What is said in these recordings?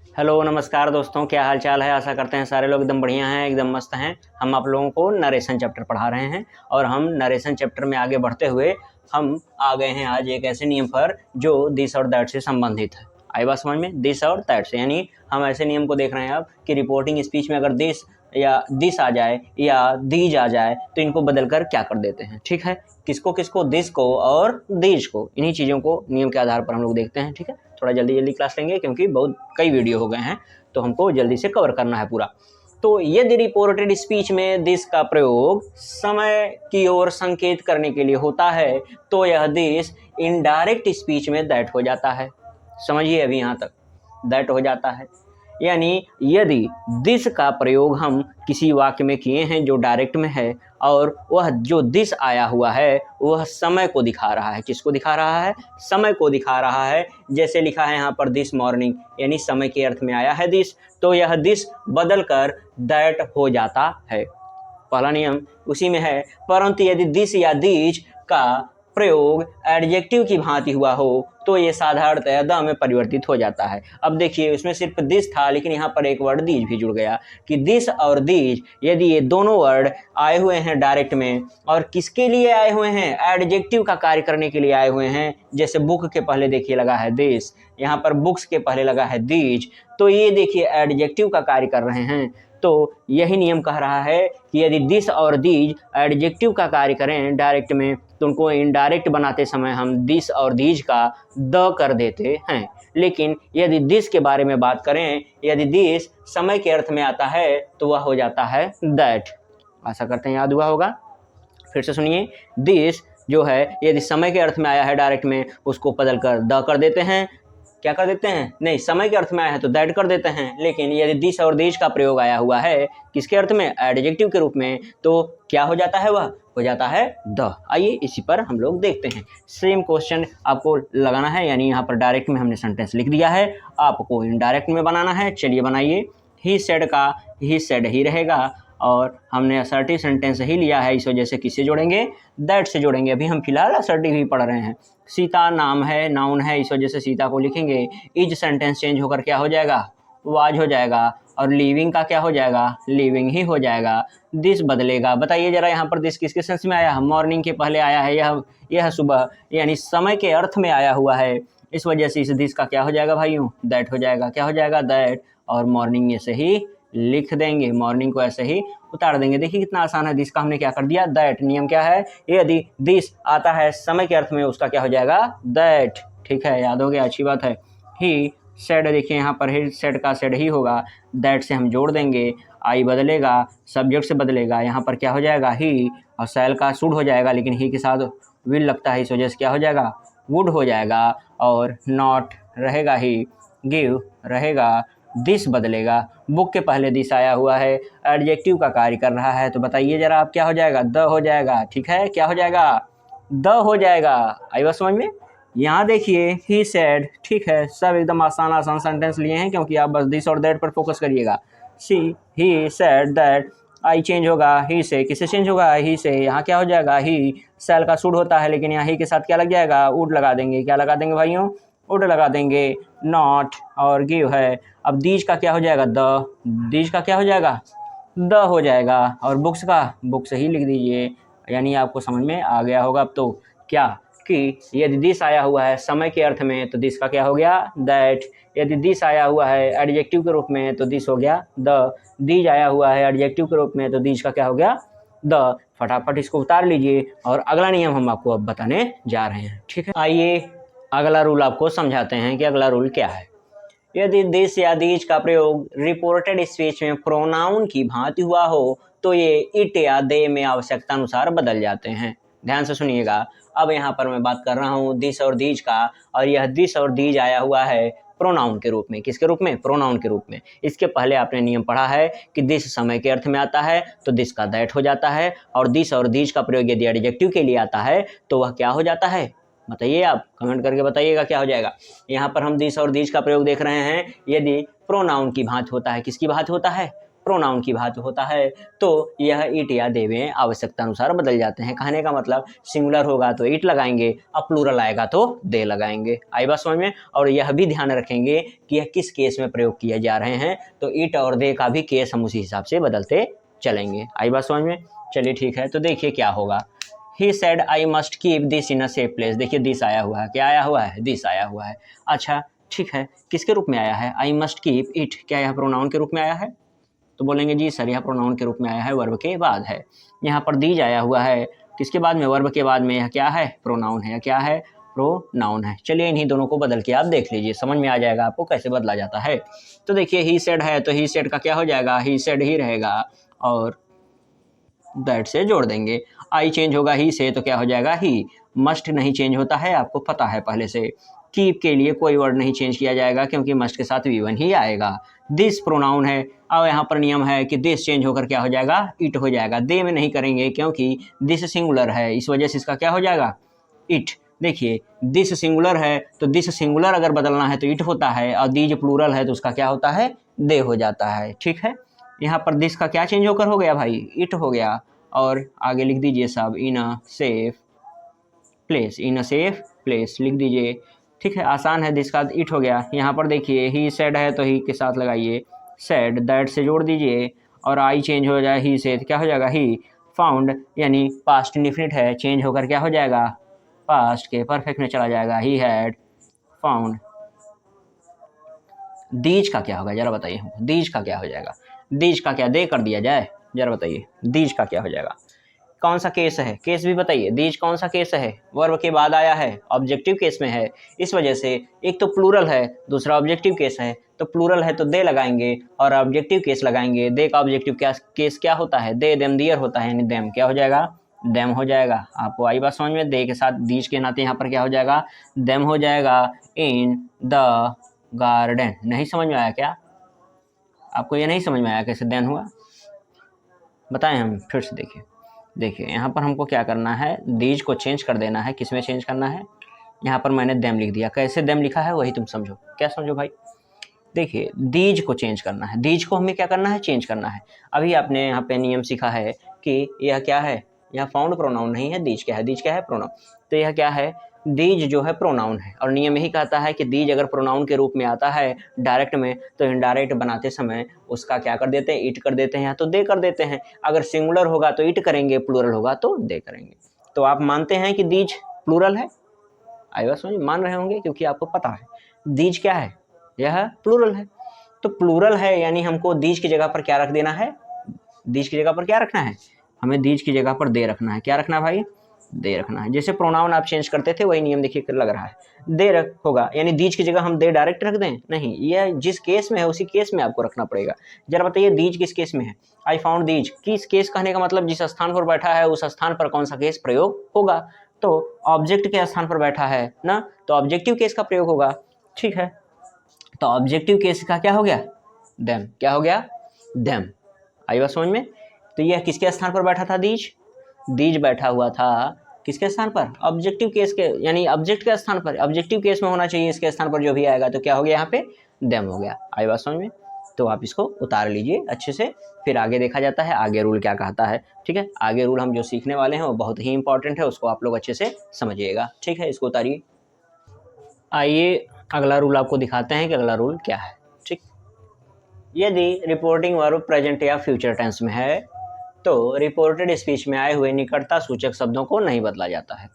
Hello नमस्कार दोस्तों, क्या हाल चाल है। आशा करते हैं सारे लोग एकदम बढ़िया हैं, एकदम मस्त हैं। हम आप लोगों को नरेशन चैप्टर पढ़ा रहे हैं और हम नरेशन चैप्टर में आगे बढ़ते हुए हम आ गए हैं आज एक ऐसे नियम पर जो दिस और दैट से संबंधित है। आई बात समझ में, दिस और दैट से, यानी हम ऐसे नियम को देख रहे हैं अब कि रिपोर्टिंग स्पीच में अगर दिस या दिस आ जाए या दीज आ जाए तो इनको बदल कर क्या कर देते हैं। ठीक है, किसको किसको, दिस को और दीज को, इन्हीं चीज़ों को नियम के आधार पर हम लोग देखते हैं। ठीक है, थोड़ा जल्दी जल्दी क्लास लेंगे क्योंकि बहुत कई वीडियो हो गए हैं तो हमको जल्दी से कवर करना है पूरा। तो यदि रिपोर्टेड स्पीच में दिस का प्रयोग समय की ओर संकेत करने के लिए होता है तो यह दिस इनडायरेक्ट स्पीच में दैट हो जाता है। समझिए अभी यहाँ तक, दैट हो जाता है। यानी यदि दिस का प्रयोग हम किसी वाक्य में किए हैं जो डायरेक्ट में है और वह जो दिस आया हुआ है वह समय को दिखा रहा है। किसको दिखा रहा है? समय को दिखा रहा है। जैसे लिखा है यहाँ पर दिस मॉर्निंग, यानी समय के अर्थ में आया है दिस, तो यह दिस बदल कर दैट हो जाता है। पहला नियम उसी में है। परंतु यदि दिस या दीज का प्रयोग एडजेक्टिव की भांति हुआ हो तो ये साधारणतः द में परिवर्तित हो जाता है। अब देखिए, उसमें सिर्फ दिस था लेकिन यहाँ पर एक वर्ड दीज भी जुड़ गया कि दिस और दीज, यदि ये दोनों वर्ड आए हुए हैं डायरेक्ट में और किसके लिए आए हुए हैं? एडजेक्टिव का कार्य करने के लिए आए हुए हैं। जैसे बुक के पहले देखिए लगा है दिस, यहाँ पर बुक्स के पहले लगा है दीज, तो ये देखिए एडजेक्टिव का कार्य कर रहे हैं। तो यही नियम कह रहा है कि यदि दिस और दीज एडजेक्टिव का कार्य करें डायरेक्ट में तो उनको इनडायरेक्ट बनाते समय हम दिस और दीज का द कर देते हैं। लेकिन यदि दिस के बारे में बात करें, यदि दिस समय के अर्थ में आता है तो वह हो जाता है दैट। आशा करते हैं याद हुआ होगा। फिर से सुनिए, दिस जो है यदि समय के अर्थ में आया है डायरेक्ट में, उसको बदल कर द कर देते हैं। क्या कर देते हैं? नहीं, समय के अर्थ में आया है तो दैट कर देते हैं। लेकिन यदि दिस और दीज का प्रयोग आया हुआ है किसके अर्थ में? एडजेक्टिव के रूप में, तो क्या हो जाता है? वह हो जाता है द। आइए इसी पर हम लोग देखते हैं। सेम क्वेश्चन आपको लगाना है, यानी यहाँ पर डायरेक्ट में हमने सेंटेंस लिख दिया है, आपको इनडायरेक्ट में बनाना है। चलिए बनाइए। ही सेड का ही सेड ही रहेगा और हमने असर्टिव सेंटेंस ही लिया है, इस वजह से किससे जोड़ेंगे? दैट से जोड़ेंगे। अभी हम फिलहाल असर्टिव ही पढ़ रहे हैं। सीता नाम है, नाउन है, इस वजह से सीता को लिखेंगे। इज सेंटेंस चेंज होकर क्या हो जाएगा? वाज हो जाएगा। और लिविंग का क्या हो जाएगा? लिविंग ही हो जाएगा। दिस बदलेगा। बताइए जरा, यहाँ पर दिस किसके सेंस में आया है? मॉर्निंग के पहले आया है, यह सुबह, यानी समय के अर्थ में आया हुआ है। इस वजह से इस दिस का क्या हो जाएगा भाइयों? दैट हो जाएगा। क्या हो जाएगा? दैट। और मॉर्निंग ऐसे ही लिख देंगे, मॉर्निंग को ऐसे ही उतार देंगे। देखिए कितना आसान है। दिस का हमने क्या कर दिया? दैट। नियम क्या है? यदि दिस आता है समय के अर्थ में, उसका क्या हो जाएगा? दैट। ठीक है, याद हो गया, अच्छी बात है। ही सेड, देखिए यहाँ पर ही सेड का सेड ही होगा, दैट से हम जोड़ देंगे। आई बदलेगा, सब्जेक्ट से बदलेगा, यहाँ पर क्या हो जाएगा? ही। और सैल का शुड हो जाएगा, लेकिन ही के साथ विल लगता है, इस वजह से क्या हो जाएगा? वुड हो जाएगा। और नॉट रहेगा ही, गिव रहेगा, दिस बदलेगा। बुक के पहले दिस आया हुआ है, एडजेक्टिव का कार्य कर रहा है, तो बताइए जरा आप क्या हो जाएगा? द हो जाएगा। ठीक है, क्या हो जाएगा? द हो जाएगा। आई बात समझ में? यहाँ देखिए, ही सेड, ठीक है, सब एकदम आसान आसान सेंटेंस लिए हैं क्योंकि आप बस दिस और दैट पर फोकस करिएगा। See he said that, I change होगा ही से, किससे चेंज होगा? ही से। यहाँ क्या हो जाएगा? ही। सेल का शुड होता है, लेकिन यहाँ ही के साथ क्या लग जाएगा? वुड लगा देंगे। क्या लगा देंगे भाइयों? वुड लगा देंगे। नॉट और गिव है। अब दीज का क्या हो जाएगा? द। दीज का क्या हो जाएगा? द हो जाएगा। और बुक्स का बुक्स ही लिख दीजिए, यानी आपको समझ में आ गया होगा अब तो क्या, कि यदि दिस आया हुआ है समय के अर्थ में तो दिस का क्या हो गया? दैट। यदि दिस आया हुआ है एडजेक्टिव के रूप में तो दिस हो गया द। दीज आया हुआ है एडजेक्टिव के रूप में तो दीज का क्या हो गया? द। फटाफट इसको उतार लीजिए और अगला नियम हम आपको अब बताने जा रहे हैं। ठीक है, आइए अगला रूल आपको समझाते हैं कि अगला रूल क्या है। यदि दिस या दीज का प्रयोग रिपोर्टेड स्पीच में प्रोनाउन की भांति हुआ हो तो ये इट या दे में आवश्यकता अनुसार बदल जाते हैं। ध्यान से सुनिएगा। अब यहाँ पर मैं बात कर रहा हूँ दिस और दीज का, और यह दिस और दीज आया हुआ है प्रोनाउन के रूप में। किसके रूप में? प्रोनाउन के रूप में। इसके पहले आपने नियम पढ़ा है कि दिस समय के अर्थ में आता है तो दिस का दैट हो जाता है, और दिस और दीज का प्रयोग यदि एडजेक्टिव के लिए आता है तो वह क्या हो जाता है? बताइए, आप कमेंट करके बताइएगा क्या हो जाएगा। यहाँ पर हम दिस और दीज का प्रयोग देख रहे हैं, यदि प्रोनाउन की भांति होता है। किसकी भांति होता है? प्रोनाउन की बात होता है तो यह इट या दे में आवश्यकता अनुसार बदल जाते हैं। कहने का मतलब सिंगुलर होगा तो इट लगाएंगे, अब प्लूरल आएगा तो दे लगाएंगे। आई बात समझ में। और यह भी ध्यान रखेंगे कि यह किस केस में प्रयोग किए जा रहे हैं, तो इट और दे का भी केस हम उसी हिसाब से बदलते चलेंगे। आई बात समझ में। चलिए ठीक है, तो देखिए क्या होगा। He said I must keep this in a safe place. देखिए दिस आया हुआ है, क्या आया हुआ है, दिस आया हुआ है। अच्छा ठीक है, किसके रूप में आया है, आई मस्ट कीप इट, क्या यह प्रोनाउन के रूप में आया है? तो बोलेंगे जी सर यह प्रोनाउन के रूप में आया है, वर्ब के बाद है। यहाँ पर दीज आया हुआ है, किसके बाद में, वर्ब के बाद में। यह क्या है, प्रोनाउन है। क्या है, प्रोनाउन है। चलिए इन्हीं दोनों को बदल के आप देख लीजिए, समझ में आ जाएगा आपको कैसे बदला जाता है। तो देखिए ही सेड है तो ही सेड का क्या हो जाएगा, ही सेड ही रहेगा और दैट से जोड़ देंगे। आई चेंज होगा ही से तो क्या हो जाएगा ही। मस्ट नहीं चेंज होता है, आपको पता है पहले से। कीप के लिए कोई वर्ड नहीं चेंज किया जाएगा क्योंकि मस्ट के साथ वी वन ही आएगा। दिस प्रोनाउन है, अब यहाँ पर नियम है कि दिस चेंज होकर क्या हो जाएगा, इट हो जाएगा। दे में नहीं करेंगे क्योंकि दिस सिंगुलर है, इस वजह से इसका क्या हो जाएगा, इट। देखिए दिस सिंगुलर है तो दिस सिंगुलर अगर बदलना है तो इट होता है, और दीज प्लूरल है तो उसका क्या होता है, दे हो जाता है। ठीक है, यहाँ पर दिस का क्या चेंज होकर हो गया भाई, इट हो गया। और आगे लिख दीजिए साहब in a safe place, in a safe place लिख दीजिए। ठीक है, आसान है, दिस का इट हो गया। यहाँ पर देखिए ही सेड है तो ही के साथ लगाइए सेड, दैट से जोड़ दीजिए और आई चेंज हो जाए ही से, क्या हो जाएगा ही। फाउंड यानी पास्ट इंडिफिनिट है, चेंज होकर क्या हो जाएगा, पास्ट के परफेक्ट में चला जाएगा, ही हैड फाउंड। दीज का क्या होगा जरा बताइए हमको, दीज का क्या हो जाएगा, दीज का क्या दे कर दिया जाए, जरा बताइए दीज का क्या हो जाएगा। कौन सा केस है, केस भी बताइए, दीज कौन सा केस है, वर्ब के बाद आया है, ऑब्जेक्टिव केस में है, इस वजह से एक तो प्लूरल है, दूसरा ऑब्जेक्टिव केस है। तो प्लूरल है तो दे लगाएंगे और ऑब्जेक्टिव केस लगाएंगे। दे का ऑब्जेक्टिव केस क्या होता है, दे देम दियर होता है, यानी देम क्या हो जाएगा, देम हो जाएगा। आपको आई बात समझ में। दे के साथ दीज के नाते यहाँ पर क्या हो जाएगा, देम हो जाएगा। इन द गार्डन, नहीं समझ में आया क्या आपको, ये नहीं समझ में आया कैसे देन हुआ, बताएं हम फिर से। देखिए यहाँ पर हमको क्या करना है, दीज को चेंज कर देना है, किस में चेंज करना है, यहाँ पर मैंने देम लिख दिया, कैसे देम लिखा है वही तुम समझो, क्या समझो भाई। देखिए दीज को चेंज करना है, दीज को हमें क्या करना है, चेंज करना है। अभी आपने यहाँ पे नियम सीखा है कि यह क्या है, यह फाउंड प्रोनाउन नहीं है, दीज क्या है, दीज क्या है, प्रोनाउन। तो यह क्या है, दीज जो है प्रोनाउन है, और नियम यही कहता है कि दीज अगर प्रोनाउन के रूप में आता है डायरेक्ट में, तो इनडायरेक्ट बनाते समय उसका क्या कर देते हैं, इट कर देते हैं या तो दे कर देते हैं। अगर सिंगुलर होगा तो इट करेंगे, प्लूरल होगा तो दे करेंगे। तो आप मानते हैं कि दीज प्लूरल है, आई बात समझ, मान रहे होंगे क्योंकि आपको पता है दीज क्या है, यह प्लूरल है। तो प्लूरल है यानी हमको दीज की जगह पर क्या रख देना है, दीज की जगह पर क्या रखना है, हमें दीज की जगह पर दे रखना है। क्या रखना है भाई, दे रखना है। जैसे प्रोनाउन आप चेंज करते थे वही नियम देखिए लग रहा है, दे रख होगा, यानी दीज की जगह हम दे डायरेक्ट रख दें, नहीं, यह जिस केस में है उसी केस में आपको रखना पड़ेगा। जरा बताइए दीज किस केस में है, आई फाउंड दीज, किस केस कहने का मतलब जिस स्थान पर बैठा है उस स्थान पर कौन सा केस प्रयोग होगा, तो ऑब्जेक्ट के स्थान पर बैठा है ना, तो ऑब्जेक्टिव केस का प्रयोग होगा। ठीक है, तो ऑब्जेक्टिव केस का क्या हो गया, देम, क्या हो गया, देम। आई बात समझ में। तो यह किसके स्थान पर बैठा था, दीज, दीज बैठा हुआ था किसके स्थान पर, ऑब्जेक्टिव केस के, यानी ऑब्जेक्ट के स्थान पर, ऑब्जेक्टिव केस में होना चाहिए इसके स्थान पर जो भी आएगा, तो क्या हो गया यहाँ पे, देम हो गया। आई बात समझ में। तो आप इसको उतार लीजिए अच्छे से, फिर आगे देखा जाता है आगे रूल क्या कहता है। ठीक है, आगे रूल हम जो सीखने वाले हैं वो बहुत ही इंपॉर्टेंट है, उसको आप लोग अच्छे से समझिएगा। ठीक है, इसको उतारिए। आइए अगला रूल आपको दिखाते हैं कि अगला रूल क्या है। ठीक, यदि रिपोर्टिंग वर्ब प्रेजेंट या फ्यूचर टेंस में है तो रिपोर्टेड स्पीच में आए हुए निकटता सूचक शब्दों को नहीं बदला जाता है।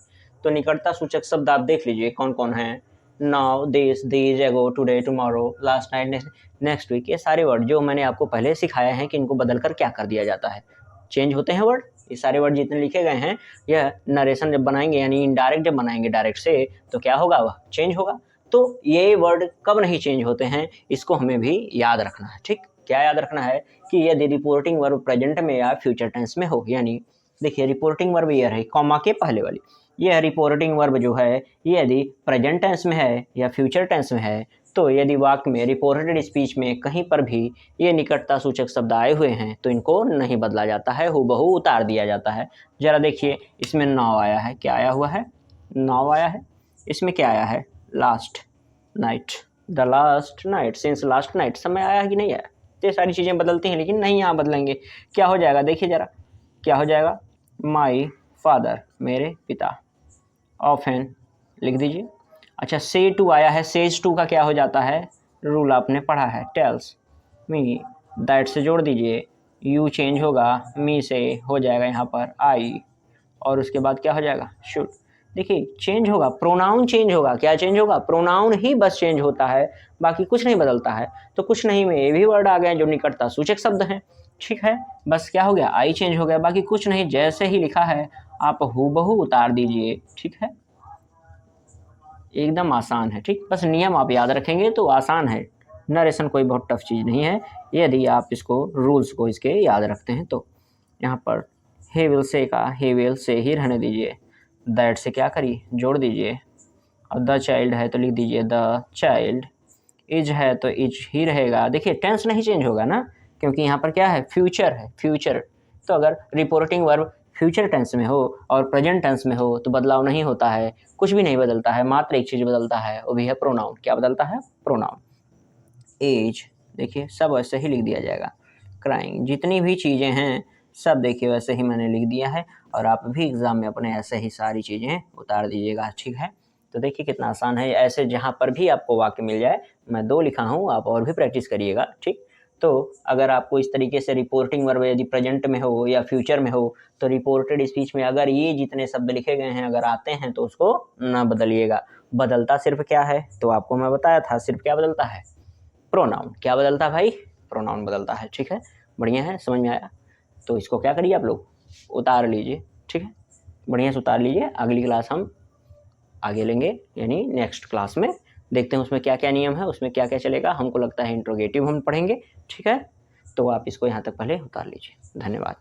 तो निकटता सूचक शब्द आप देख लीजिए कौन कौन है, now, this, these, ago, today, tomorrow, last night, next week, ये सारे वर्ड जो मैंने आपको पहले सिखाया है कि इनको बदलकर क्या कर दिया जाता है, चेंज होते हैं वर्ड। ये सारे वर्ड जितने लिखे गए हैं, यह नरेशन जब बनाएंगे यानी इनडायरेक्ट जब बनाएंगे डायरेक्ट से, तो क्या होगा, वह चेंज होगा। तो ये वर्ड कब नहीं चेंज होते हैं, इसको हमें भी याद रखना है। ठीक, क्या याद रखना है कि यदि रिपोर्टिंग वर्ब प्रेजेंट में या फ्यूचर टेंस में हो, यानी देखिए रिपोर्टिंग वर्ब ये है कॉमा के पहले वाली, यह रिपोर्टिंग वर्ब जो है ये यदि प्रेजेंट टेंस में है या फ्यूचर टेंस में है, तो यदि वाक्य में रिपोर्टेड स्पीच में कहीं पर भी ये निकटता सूचक शब्द आए हुए हैं तो इनको नहीं बदला जाता है, हूबहू उतार दिया जाता है। जरा देखिए इसमें नाउ आया है, क्या आया हुआ है, नाउ आया है। इसमें क्या आया है, last night, the last night, since last night, समय आया है कि नहीं आया, इतने सारी चीज़ें बदलती हैं, लेकिन नहीं यहाँ बदलेंगे। क्या हो जाएगा देखिए ज़रा, क्या हो जाएगा, माई फादर, मेरे पिता, ऑफन लिख दीजिए। अच्छा, से टू आया है, सेज टू का क्या हो जाता है, रूल आपने पढ़ा है, टेल्स मी, दैट से जोड़ दीजिए, यू चेंज होगा, मी से हो जाएगा यहाँ पर आई, और उसके बाद क्या हो जाएगा, शुड। देखिए चेंज होगा, प्रोनाउन चेंज होगा, क्या चेंज होगा, प्रोनाउन ही बस चेंज होता है, बाकी कुछ नहीं बदलता है। तो कुछ नहीं में ये भी वर्ड आ गए जो निकटता सूचक शब्द हैं, ठीक है। बस क्या हो गया, आई चेंज हो गया, बाकी कुछ नहीं, जैसे ही लिखा है आप हूबहू उतार दीजिए, ठीक है। एकदम आसान है, ठीक, बस नियम आप याद रखेंगे तो आसान है। नरेशन कोई बहुत टफ चीज़ नहीं है, यदि आप इसको रूल्स को इसके याद रखते हैं तो। यहाँ पर हे विल से का हे विल से ही रहने दीजिए, दैट से क्या करिए, जोड़ दीजिए, और द चाइल्ड है तो लिख दीजिए द चाइल्ड, इज है तो इज ही रहेगा। देखिए टेंस नहीं चेंज होगा ना, क्योंकि यहाँ पर क्या है, फ्यूचर है, फ्यूचर। तो अगर रिपोर्टिंग वर्ब फ्यूचर टेंस में हो और प्रेजेंट टेंस में हो तो बदलाव नहीं होता है, कुछ भी नहीं बदलता है, मात्र एक चीज़ बदलता है, वो भी है प्रोनाउन। क्या बदलता है, प्रोनाउन। एज देखिए सब वैसे ही लिख दिया जाएगा, क्राइंग, जितनी भी चीज़ें हैं सब देखिए वैसे ही मैंने लिख दिया है, और आप भी एग्ज़ाम में अपने ऐसे ही सारी चीज़ें उतार दीजिएगा, ठीक है। तो देखिए कितना आसान है, ऐसे जहाँ पर भी आपको वाक्य मिल जाए, मैं 2 लिखा हूँ, आप और भी प्रैक्टिस करिएगा, ठीक। तो अगर आपको इस तरीके से रिपोर्टिंग वर्ब यदि प्रेजेंट में हो या फ्यूचर में हो, तो रिपोर्टेड स्पीच में अगर ये जितने शब्द लिखे गए हैं अगर आते हैं तो उसको ना बदलिएगा। बदलता सिर्फ क्या है, तो आपको मैं बताया था, सिर्फ क्या बदलता है, प्रोनाउन। क्या बदलता है भाई, प्रोनाउन बदलता है, ठीक है। बढ़िया है, समझ में आया। तो इसको क्या करिए आप लोग, उतार लीजिए, ठीक है, बढ़िया से उतार लीजिए। अगली क्लास हम आगे लेंगे, यानी नेक्स्ट क्लास में देखते हैं उसमें क्या क्या नियम है, उसमें क्या क्या चलेगा। हमको लगता है इंट्रोगेटिव हम पढ़ेंगे, ठीक है। तो आप इसको यहाँ तक पहले उतार लीजिए। धन्यवाद।